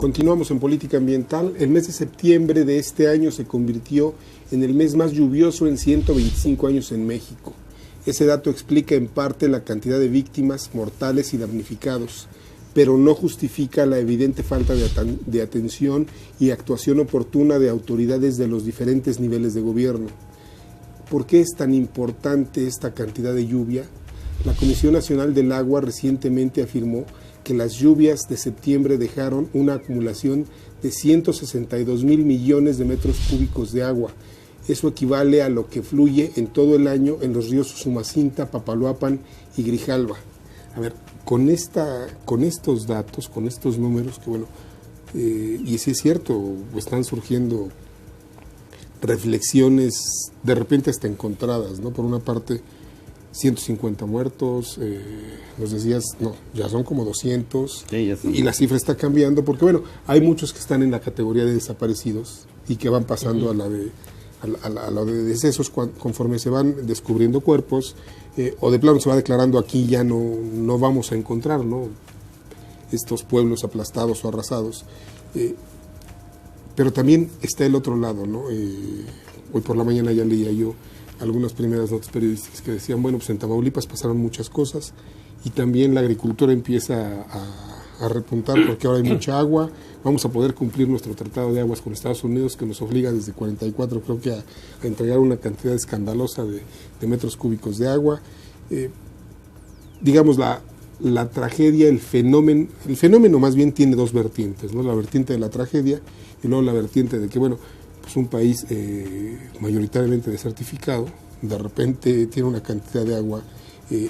Continuamos en política ambiental. El mes de septiembre de este año se convirtió en el mes más lluvioso en 125 años en México. Ese dato explica en parte la cantidad de víctimas mortales y damnificados, pero no justifica la evidente falta de atención y actuación oportuna de autoridades de los diferentes niveles de gobierno. ¿Por qué es tan importante esta cantidad de lluvia? La Comisión Nacional del Agua recientemente afirmó que las lluvias de septiembre dejaron una acumulación de 162,000 millones de metros cúbicos de agua. Eso equivale a lo que fluye en todo el año en los ríos Usumacinta, Papaloapan y Grijalva. A ver, con estos datos, con estos números, que bueno, y sí es cierto, están surgiendo reflexiones de repente hasta encontradas, ¿no? Por una parte, 150 muertos, nos decías, no, ya son como 200, sí, y la cifra está cambiando, porque bueno, hay muchos que están en la categoría de desaparecidos y que van pasando a la de decesos conforme se van descubriendo cuerpos, o de plano se va declarando aquí ya no vamos a encontrar, ¿no?, estos pueblos aplastados o arrasados. Pero también está el otro lado, ¿no? Hoy por la mañana ya leía yo algunas primeras notas periodísticas que decían, bueno, pues en Tamaulipas pasaron muchas cosas y también la agricultura empieza a repuntar porque ahora hay mucha agua, vamos a poder cumplir nuestro tratado de aguas con Estados Unidos que nos obliga desde 44 creo que a entregar una cantidad escandalosa de metros cúbicos de agua. Digamos, la tragedia, el fenómeno más bien tiene dos vertientes, ¿no? La vertiente de la tragedia y luego la vertiente de que, bueno, pues un país mayoritariamente desertificado, de repente tiene una cantidad de agua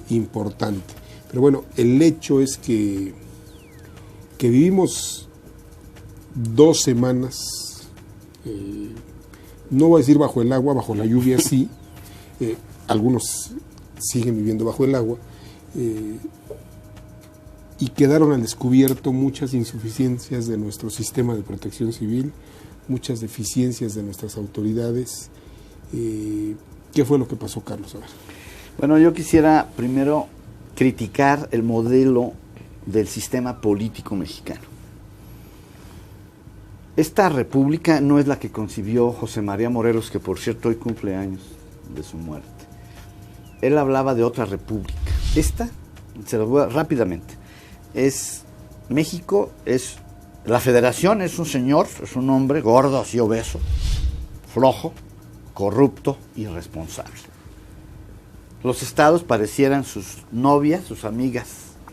importante. Pero bueno, el hecho es que vivimos 2 semanas, no voy a decir bajo el agua, bajo la lluvia sí, algunos siguen viviendo bajo el agua, y quedaron al descubierto muchas insuficiencias de nuestro sistema de protección civil, muchas deficiencias de nuestras autoridades. ¿Qué fue lo que pasó, Carlos? A ver. Bueno, yo quisiera primero criticar el modelo del sistema político mexicano. Esta república no es la que concibió José María Morelos, que por cierto hoy cumple años de su muerte. Él hablaba de otra república. Esta, se lo voy a rápidamente, es México, es la federación, es un señor, es un hombre gordo, así obeso, flojo, corrupto, irresponsable. Los estados parecieran sus novias, sus amigas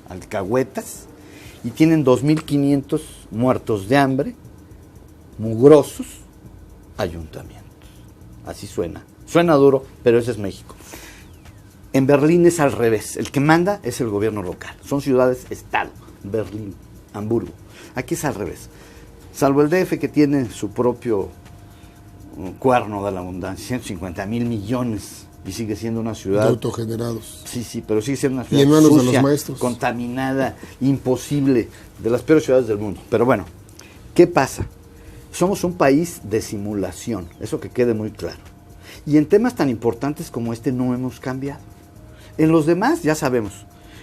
alcahuetas, y tienen 2.500 muertos de hambre, mugrosos ayuntamientos. Así suena. Suena duro, pero ese es México. En Berlín es al revés. El que manda es el gobierno local. Son ciudades-estado. Berlín, Hamburgo. Aquí es al revés. Salvo el DF, que tiene su propio cuerno de la abundancia, 150,000 millones, y sigue siendo una ciudad... De autogenerados. Sí, pero sigue siendo una ciudad y en manos sucia, de los maestros, contaminada, imposible, de las peores ciudades del mundo. Pero bueno, ¿qué pasa? Somos un país de simulación, eso que quede muy claro. Y en temas tan importantes como este no hemos cambiado. En los demás ya sabemos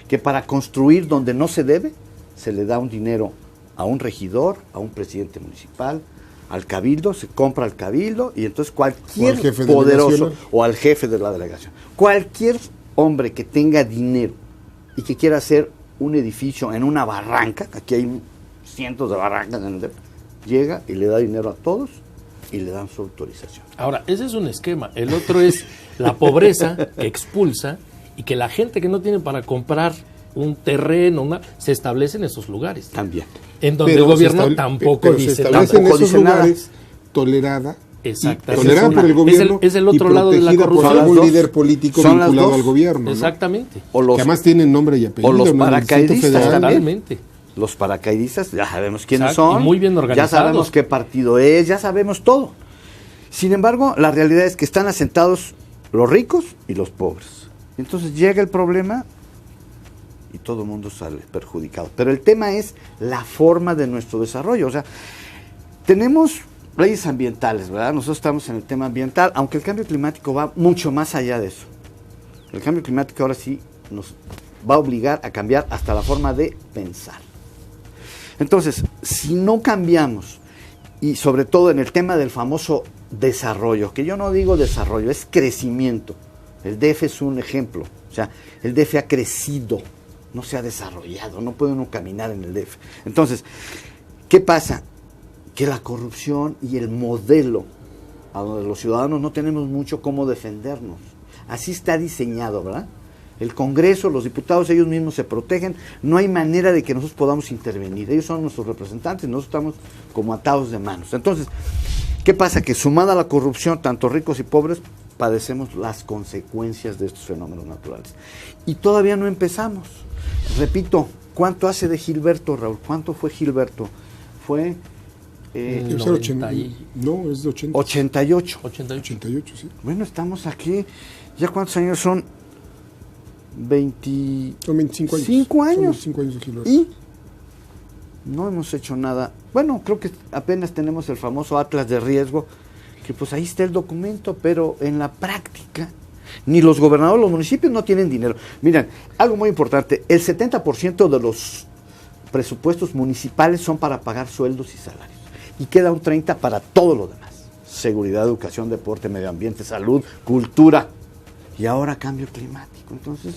que para construir donde no se debe, se le da un dinero a un regidor, a un presidente municipal, al cabildo, se compra al cabildo y entonces cualquier poderoso o al jefe de la delegación, cualquier hombre que tenga dinero y que quiera hacer un edificio en una barranca, aquí hay cientos de barrancas en el DF, llega y le da dinero a todos y le dan su autorización. Ahora, ese es un esquema. El otro es la pobreza que expulsa y que la gente que no tiene para comprar un terreno, se establece en esos lugares. También. En donde el gobierno tampoco dice se establece en esos lugares tolerada. Exactamente. Tolerada por el gobierno. Es el otro lado de la corrupción. Por algún líder político vinculado al gobierno. Exactamente. ¿No? Que además tienen nombre y apellido. O los paracaidistas. Totalmente. Los paracaidistas, ya sabemos quiénes son. Y muy bien organizados. Ya sabemos qué partido es, ya sabemos todo. Sin embargo, la realidad es que están asentados los ricos y los pobres. Entonces llega el problema y todo el mundo sale perjudicado. Pero el tema es la forma de nuestro desarrollo. O sea, tenemos leyes ambientales, ¿verdad? Nosotros estamos en el tema ambiental, aunque el cambio climático va mucho más allá de eso. El cambio climático ahora sí nos va a obligar a cambiar hasta la forma de pensar. Entonces, si no cambiamos, y sobre todo en el tema del famoso desarrollo, que yo no digo desarrollo, es crecimiento. El DF es un ejemplo. O sea, el DF ha crecido, no se ha desarrollado, no puede uno caminar en el DF. Entonces, ¿qué pasa? Que la corrupción y el modelo a donde los ciudadanos no tenemos mucho cómo defendernos. Así está diseñado, ¿verdad? El Congreso, los diputados, ellos mismos se protegen, no hay manera de que nosotros podamos intervenir. Ellos son nuestros representantes, nosotros estamos como atados de manos. Entonces, ¿qué pasa? Que sumada a la corrupción, tanto ricos y pobres, padecemos las consecuencias de estos fenómenos naturales. Y todavía no empezamos. Repito, ¿cuánto hace de Gilberto, Raúl? ¿Cuánto fue Gilberto? Fue... no, es de 80. 88. 88, sí. Bueno, estamos aquí, ¿ya cuántos años son? Son 25 años. 5 años. Son 25 años de Gilberto. Y no hemos hecho nada. Bueno, creo que apenas tenemos el famoso Atlas de Riesgo, que pues ahí está el documento, pero en la práctica, ni los gobernadores, los municipios no tienen dinero. Miren, algo muy importante, el 70% de los presupuestos municipales son para pagar sueldos y salarios. Y queda un 30% para todo lo demás. Seguridad, educación, deporte, medio ambiente, salud, cultura. Y ahora cambio climático. Entonces,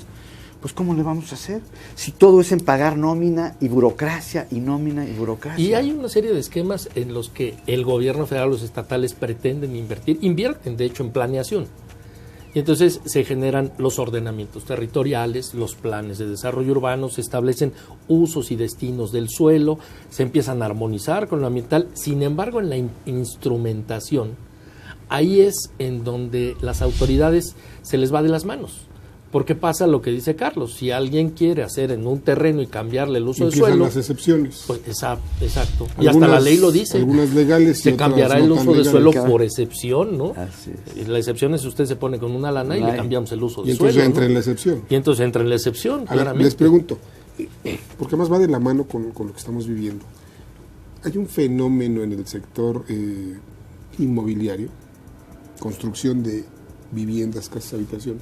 pues ¿cómo le vamos a hacer? Si todo es en pagar nómina y burocracia, y nómina y burocracia. Y hay una serie de esquemas en los que el gobierno federal, los estatales pretenden invertir, invierten de hecho en planeación. Y entonces se generan los ordenamientos territoriales, los planes de desarrollo urbano, se establecen usos y destinos del suelo, se empiezan a armonizar con lo ambiental. Sin embargo, en la instrumentación, ahí es en donde las autoridades se les va de las manos. Porque pasa lo que dice Carlos, si alguien quiere hacer en un terreno y cambiarle el uso del suelo... las excepciones. Pues, exacto. Y hasta la ley lo dice. Algunas legales y se cambiará el uso del suelo cada... por excepción, ¿no? Así es. Y la excepción es usted se pone con una lana y le cambiamos el uso del suelo. Y entonces suelo, entra ¿no? en la excepción. Y entonces entra en la excepción, claramente. Les pregunto, porque más va de la mano con lo que estamos viviendo. Hay un fenómeno en el sector inmobiliario, construcción de viviendas, casas, habitación.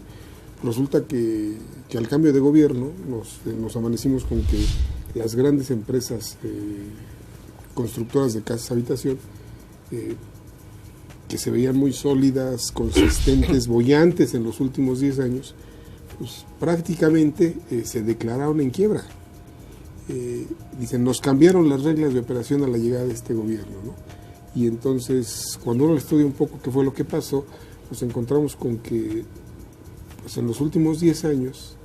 Resulta que al cambio de gobierno nos amanecimos con que las grandes empresas constructoras de casas habitación, que se veían muy sólidas, consistentes, bollantes en los últimos 10 años, pues prácticamente se declararon en quiebra. Dicen, nos cambiaron las reglas de operación a la llegada de este gobierno, ¿no? Y entonces, cuando uno estudia un poco qué fue lo que pasó, nos encontramos con que pues en los últimos 10 años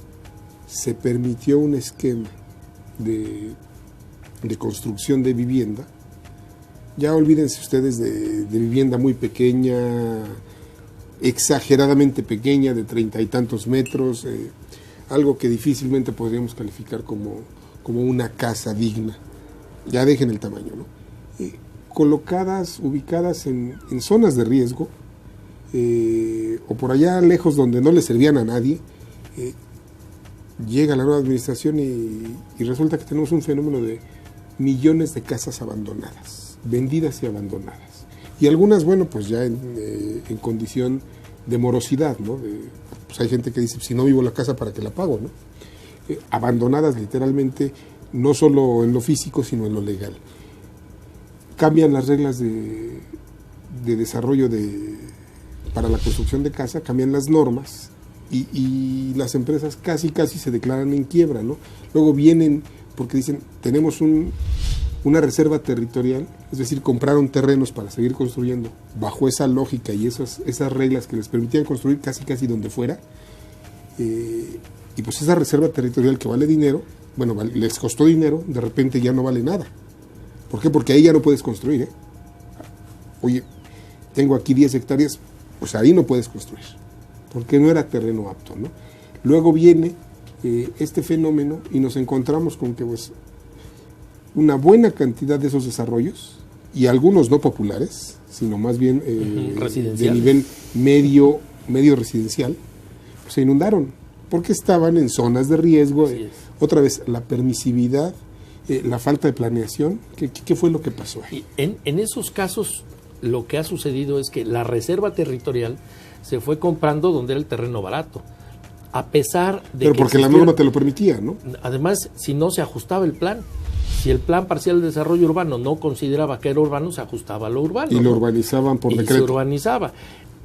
se permitió un esquema de construcción de vivienda. Ya olvídense ustedes de vivienda muy pequeña, exageradamente pequeña, de 30 y tantos metros, algo que difícilmente podríamos calificar como una casa digna. Ya dejen el tamaño, ¿no? Ubicadas en zonas de riesgo, o por allá lejos donde no le servían a nadie. Llega la nueva administración y resulta que tenemos un fenómeno de millones de casas abandonadas, vendidas y abandonadas. Y algunas, bueno, pues ya en condición de morosidad, ¿no? Pues hay gente que dice, si no vivo en la casa, ¿para qué la pago, no? Abandonadas literalmente, no solo en lo físico, sino en lo legal. Cambian las reglas de desarrollo para la construcción de casa, cambian las normas y las empresas casi se declaran en quiebra, ¿no? Luego vienen porque dicen, tenemos una reserva territorial, es decir, compraron terrenos para seguir construyendo bajo esa lógica y esas reglas que les permitían construir casi donde fuera, y pues esa reserva territorial que vale dinero, bueno, les costó dinero, de repente ya no vale nada. ¿Por qué? Porque ahí ya no puedes construir, Oye, tengo aquí 10 hectáreas, pues ahí no puedes construir, porque no era terreno apto, ¿no? Luego viene este fenómeno y nos encontramos con que pues una buena cantidad de esos desarrollos, y algunos no populares, sino más bien de nivel medio residencial, pues se inundaron, porque estaban en zonas de riesgo. Otra vez, la permisividad, la falta de planeación. ¿Qué fue lo que pasó ahí? En esos casos, lo que ha sucedido es que la reserva territorial se fue comprando donde era el terreno barato, a pesar de Pero porque la norma te lo permitía, ¿no? Además, si no se ajustaba el plan, si el plan parcial de desarrollo urbano no consideraba que era urbano, se ajustaba a lo urbano. Y lo urbanizaban por decreto. Se urbanizaba.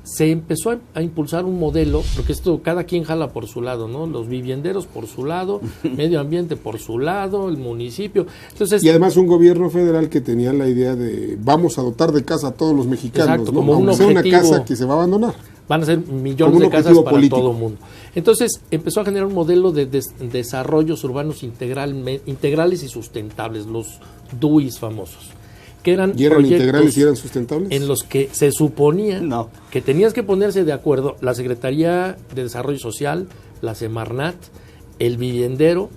Se empezó a impulsar un modelo, porque esto cada quien jala por su lado, ¿no? Los vivienderos por su lado, medio ambiente por su lado, el municipio. Entonces, y además un gobierno federal que tenía la idea de vamos a dotar de casa a todos los mexicanos, exacto, ¿no? como Aunque un sea una objetivo, casa que se va a abandonar. Van a ser millones de casas para político. Todo el mundo. Entonces empezó a generar un modelo de desarrollos urbanos integrales y sustentables, los DUIs famosos. Que eran ¿Y eran integrales y eran sustentables? En los que se suponía que tenías que ponerse de acuerdo la Secretaría de Desarrollo Social, la Semarnat, el viviendero,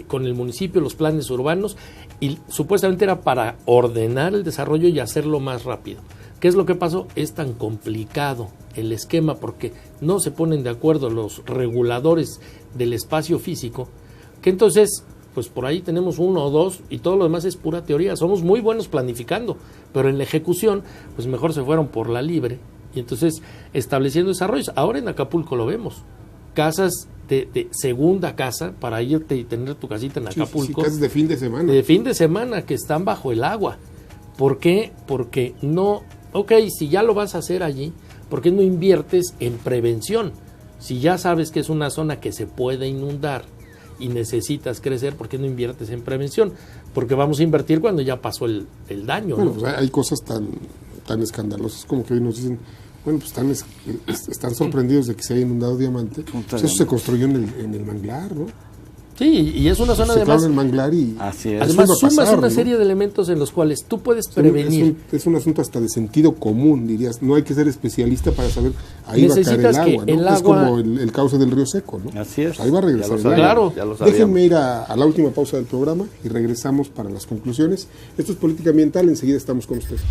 con el municipio, los planes urbanos, y supuestamente era para ordenar el desarrollo y hacerlo más rápido. ¿Qué es lo que pasó? Es tan complicado el esquema porque no se ponen de acuerdo los reguladores del espacio físico, que entonces, pues por ahí tenemos uno o dos y todo lo demás es pura teoría. Somos muy buenos planificando, pero en la ejecución, pues mejor se fueron por la libre y entonces estableciendo desarrollos. Ahora en Acapulco lo vemos, casas de segunda casa para irte y tener tu casita en Acapulco. Sí, casas de fin de semana. De fin de semana que están bajo el agua. ¿Por qué? Porque no... Ok, si ya lo vas a hacer allí, ¿por qué no inviertes en prevención? Si ya sabes que es una zona que se puede inundar y necesitas crecer, ¿por qué no inviertes en prevención? Porque vamos a invertir cuando ya pasó el daño. Bueno, ¿no? pues hay cosas tan escandalosas como que hoy nos dicen, bueno, pues están sorprendidos de que se haya inundado Diamante. Pues eso se construyó en el manglar, ¿no? Sí, y es una zona además... el manglar y así es. Además sumas pasar, una serie de elementos en los cuales tú puedes prevenir. Es un asunto hasta de sentido común, dirías. No hay que ser especialista para saber, ahí va a caer el agua, ¿no? Es como el cauce del río seco, ¿no? Así es. Pues ahí va a regresar el agua. Claro. Déjenme ir a la última pausa del programa y regresamos para las conclusiones. Esto es Política Ambiental, enseguida estamos con ustedes.